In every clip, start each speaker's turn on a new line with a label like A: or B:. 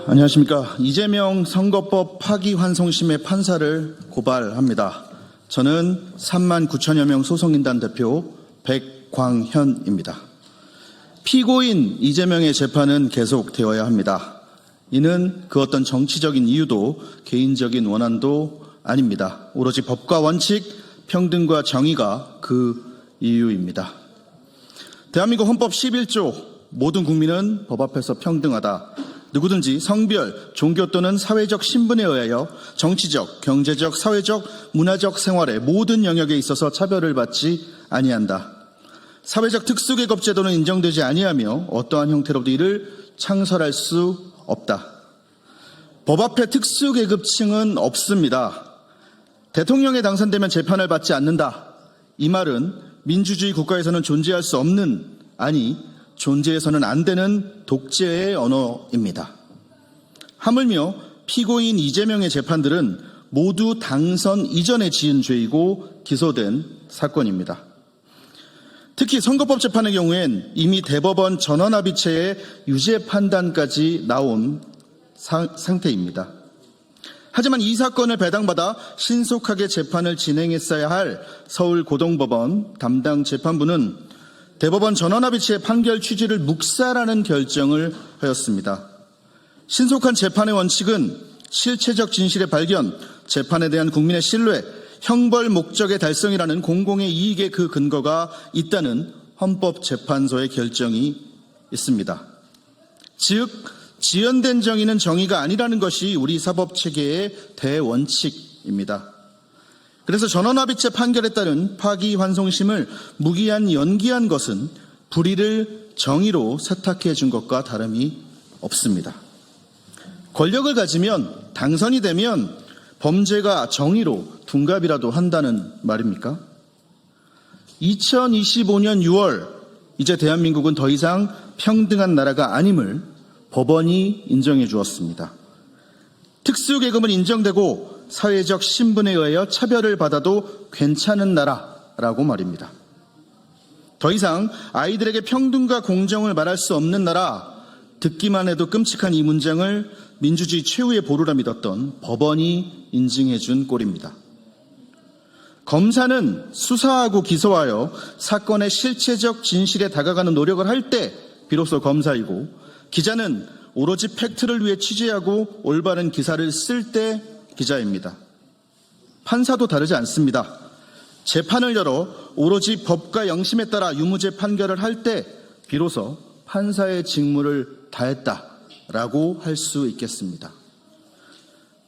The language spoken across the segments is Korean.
A: 안녕하십니까. 이재명 선거법 파기환송심의 판사를 고발합니다. 저는 3만 9천여 명 소송인단 대표 백광현입니다. 피고인 이재명의 재판은 계속되어야 합니다. 이는 그 어떤 정치적인 이유도 개인적인 원한도 아닙니다. 오로지 법과 원칙, 평등과 정의가 그 이유입니다. 대한민국 헌법 11조 모든 국민은 법 앞에서 평등하다. 누구든지 성별, 종교 또는 사회적 신분에 의하여 정치적, 경제적, 사회적, 문화적 생활의 모든 영역에 있어서 차별을 받지 아니한다. 사회적 특수계급 제도는 인정되지 아니하며 어떠한 형태로도 이를 창설할 수 없다. 법 앞에 특수계급층은 없습니다. 대통령에 당선되면 재판을 받지 않는다. 이 말은 민주주의 국가에서는 존재할 수 없는, 아니 존재해서는 안 되는 독재의 언어입니다. 하물며 피고인 이재명의 재판들은 모두 당선 이전에 지은 죄이고 기소된 사건입니다. 특히 선거법 재판의 경우엔 이미 대법원 전원합의체의 유죄 판단까지 나온 상태입니다. 하지만 이 사건을 배당받아 신속하게 재판을 진행했어야 할 서울고등법원 담당 재판부는 대법원 전원합의체의 판결 취지를 묵살하는 결정을 하였습니다. 신속한 재판의 원칙은 실체적 진실의 발견, 재판에 대한 국민의 신뢰, 형벌 목적의 달성이라는 공공의 이익의 그 근거가 있다는 헌법재판소의 결정이 있습니다. 즉, 지연된 정의는 정의가 아니라는 것이 우리 사법체계의 대원칙입니다. 그래서 전원합의체 판결에 따른 파기환송심을 무기한 연기한 것은 불의를 정의로 세탁해 준 것과 다름이 없습니다. 권력을 가지면, 당선이 되면 범죄가 정의로 둔갑이라도 한다는 말입니까? 2025년 6월 이제 대한민국은 더 이상 평등한 나라가 아님을 법원이 인정해 주었습니다. 특수계급은 인정되고 사회적 신분에 의하여 차별을 받아도 괜찮은 나라라고 말입니다. 더 이상 아이들에게 평등과 공정을 말할 수 없는 나라, 듣기만 해도 끔찍한 이 문장을 민주주의 최후의 보루라 믿었던 법원이 인증해 준 꼴입니다. 검사는 수사하고 기소하여 사건의 실체적 진실에 다가가는 노력을 할 때 비로소 검사이고, 기자는 오로지 팩트를 위해 취재하고 올바른 기사를 쓸 때 기자입니다. 판사도 다르지 않습니다. 재판을 열어 오로지 법과 영심에 따라 유무죄 판결을 할 때 비로소 판사의 직무를 다했다라고 할 수 있겠습니다.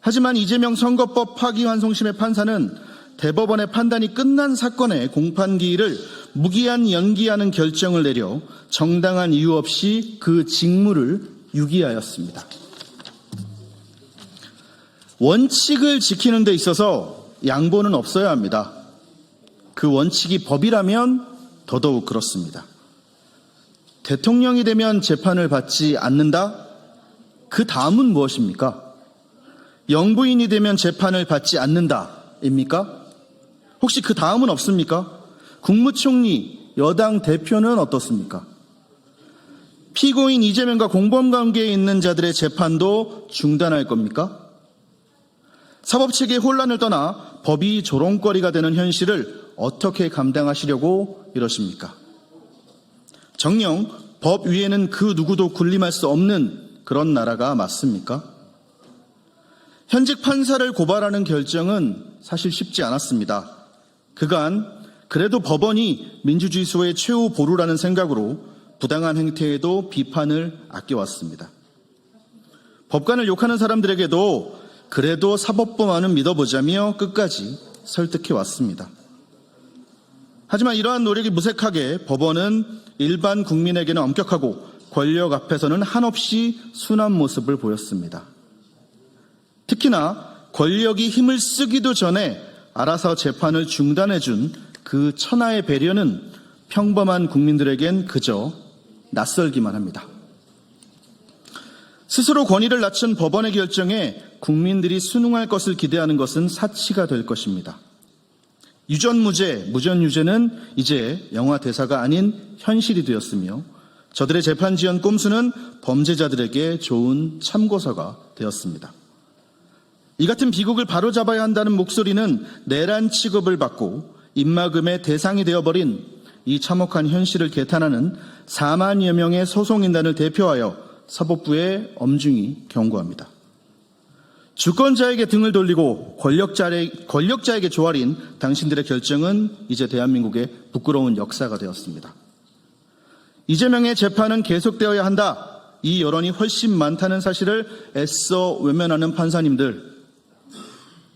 A: 하지만 이재명 선거법 파기환송심의 판사는 대법원의 판단이 끝난 사건의 공판기일을 무기한 연기하는 결정을 내려 정당한 이유 없이 그 직무를 유기하였습니다. 원칙을 지키는 데 있어서 양보는 없어야 합니다. 그 원칙이 법이라면 더더욱 그렇습니다. 대통령이 되면 재판을 받지 않는다? 그 다음은 무엇입니까? 영부인이 되면 재판을 받지 않는다입니까? 혹시 그 다음은 없습니까? 국무총리, 여당 대표는 어떻습니까? 피고인 이재명과 공범관계에 있는 자들의 재판도 중단할 겁니까? 사법체계의 혼란을 떠나 법이 조롱거리가 되는 현실을 어떻게 감당하시려고 이러십니까? 정녕 법 위에는 그 누구도 군림할 수 없는 그런 나라가 맞습니까? 현직 판사를 고발하는 결정은 사실 쉽지 않았습니다. 그간 그래도 법원이 민주주의 수호의 최후 보루라는 생각으로 부당한 행태에도 비판을 아껴왔습니다. 법관을 욕하는 사람들에게도 그래도 사법부만은 믿어보자며 끝까지 설득해왔습니다. 하지만 이러한 노력이 무색하게 법원은 일반 국민에게는 엄격하고 권력 앞에서는 한없이 순한 모습을 보였습니다. 특히나 권력이 힘을 쓰기도 전에 알아서 재판을 중단해준 그 천하의 배려는 평범한 국민들에겐 그저 낯설기만 합니다. 스스로 권위를 낮춘 법원의 결정에 국민들이 순응할 것을 기대하는 것은 사치가 될 것입니다. 유전무죄, 무전유죄는 이제 영화 대사가 아닌 현실이 되었으며 저들의 재판 지연 꼼수는 범죄자들에게 좋은 참고서가 되었습니다. 이 같은 비극을 바로잡아야 한다는 목소리는 내란 취급을 받고 입막음의 대상이 되어버린 이 참혹한 현실을 개탄하는 4만여 명의 소송인단을 대표하여 사법부에 엄중히 경고합니다. 주권자에게 등을 돌리고 권력자에게 조아린 당신들의 결정은 이제 대한민국의 부끄러운 역사가 되었습니다. 이재명의 재판은 계속되어야 한다. 이 여론이 훨씬 많다는 사실을 애써 외면하는 판사님들,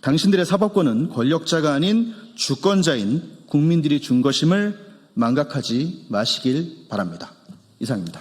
A: 당신들의 사법권은 권력자가 아닌 주권자인 국민들이 준 것임을 망각하지 마시길 바랍니다. 이상입니다.